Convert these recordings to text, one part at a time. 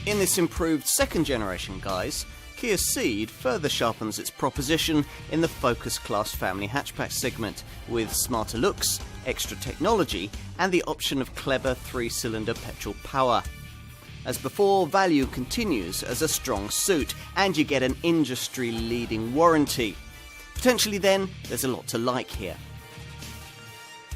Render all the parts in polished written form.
In this improved second generation, guys, Kia Ceed further sharpens its proposition in the Focus Class family hatchback segment with smarter looks, extra technology and the option of clever 3-cylinder petrol power. As before, value continues as a strong suit and you get an industry-leading warranty. Potentially then, there's a lot to like here.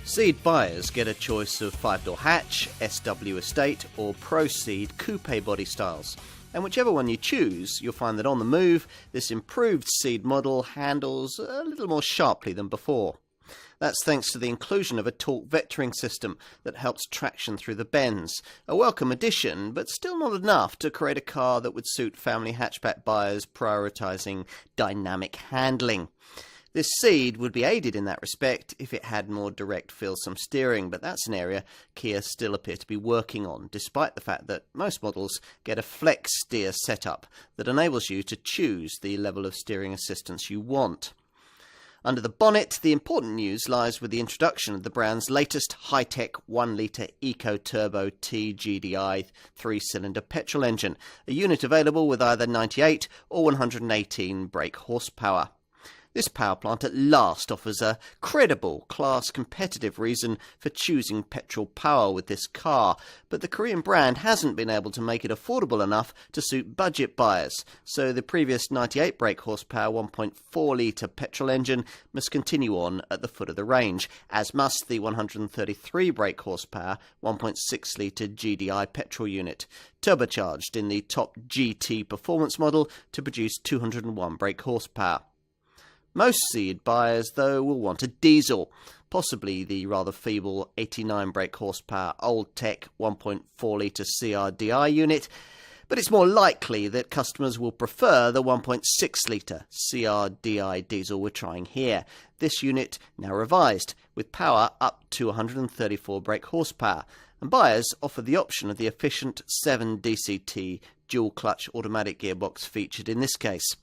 Ceed buyers get a choice of 5-door hatch, SW Estate or Pro Ceed coupe body styles. And whichever one you choose, you'll find that on the move, this improved Ceed model handles a little more sharply than before. That's thanks to the inclusion of a torque vectoring system that helps traction through the bends. A welcome addition, but still not enough to create a car that would suit family hatchback buyers prioritising dynamic handling. This Ceed would be aided in that respect if it had more direct feel-some steering, but that's an area Kia still appear to be working on, despite the fact that most models get a flex steer setup that enables you to choose the level of steering assistance you want. Under the bonnet, the important news lies with the introduction of the brand's latest high-tech 1-litre Eco-Turbo TGDI 3-cylinder petrol engine, a unit available with either 98 or 118 brake horsepower. This power plant at last offers a credible, class-competitive reason for choosing petrol power with this car, but the Korean brand hasn't been able to make it affordable enough to suit budget buyers, so the previous 98 brake horsepower 1.4-litre petrol engine must continue on at the foot of the range, as must the 133 brake horsepower 1.6-litre GDI petrol unit, turbocharged in the top GT performance model to produce 201 brake horsepower. Most Ceed buyers, though, will want a diesel, possibly the rather feeble 89 brake horsepower old tech 1.4-litre CRDI unit, but it's more likely that customers will prefer the 1.6-litre CRDI diesel we're trying here. This unit now revised, with power up to 134 brake horsepower, and buyers offer the option of the efficient 7DCT dual-clutch automatic gearbox featured in this case.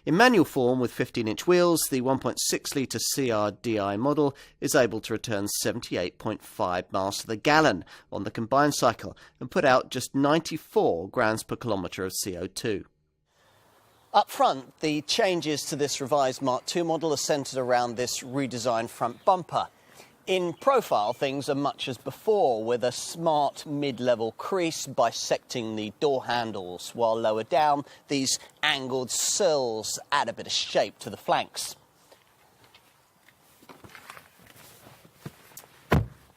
In manual form with 15-inch wheels, the 1.6-litre CRDI model is able to return 78.5 miles to the gallon on the combined cycle and put out just 94 grams per kilometre of CO2. Up front, the changes to this revised Mark II model are centred around this redesigned front bumper. In profile, things are much as before, with a smart mid-level crease bisecting the door handles, while lower down, these angled sills add a bit of shape to the flanks.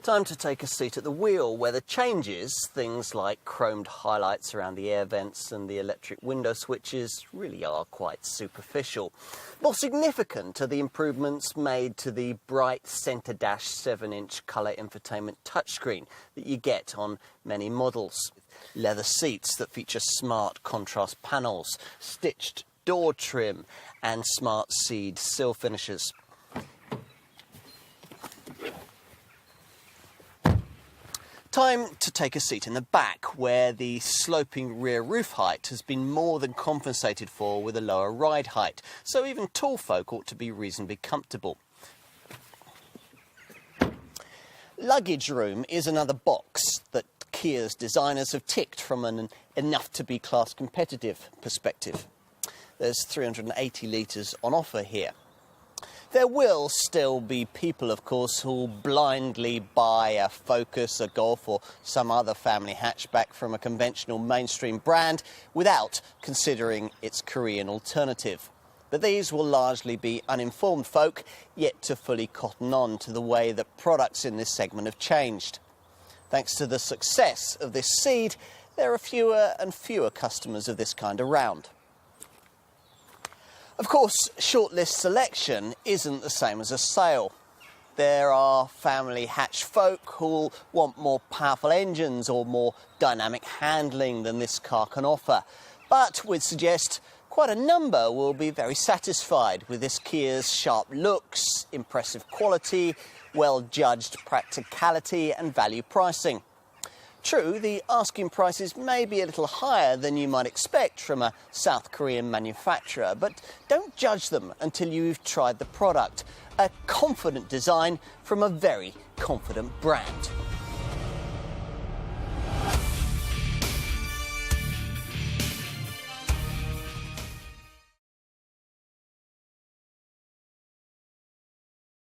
Time to take a seat at the wheel, where the changes, things like chromed highlights around the air vents and the electric window switches, really are quite superficial. More significant are the improvements made to the bright centre dash 7-inch colour infotainment touchscreen that you get on many models. Leather seats that feature smart contrast panels, stitched door trim and smart Ceed sill finishes. Time to take a seat in the back, where the sloping rear roof height has been more than compensated for with a lower ride height, so even tall folk ought to be reasonably comfortable. Luggage room is another box that Kia's designers have ticked from an enough to be class competitive perspective. There's 380 litres on offer here. There will still be people, of course, who'll blindly buy a Focus, a Golf or some other family hatchback from a conventional mainstream brand without considering its Korean alternative. But these will largely be uninformed folk yet to fully cotton on to the way that products in this segment have changed. Thanks to the success of this Ceed, there are fewer and fewer customers of this kind around. Of course, shortlist selection isn't the same as a sale. There are family hatch folk who'll want more powerful engines or more dynamic handling than this car can offer. But we'd suggest quite a number will be very satisfied with this Kia's sharp looks, impressive quality, well-judged practicality and value pricing. True, the asking prices may be a little higher than you might expect from a South Korean manufacturer, but don't judge them until you've tried the product. A confident design from a very confident brand.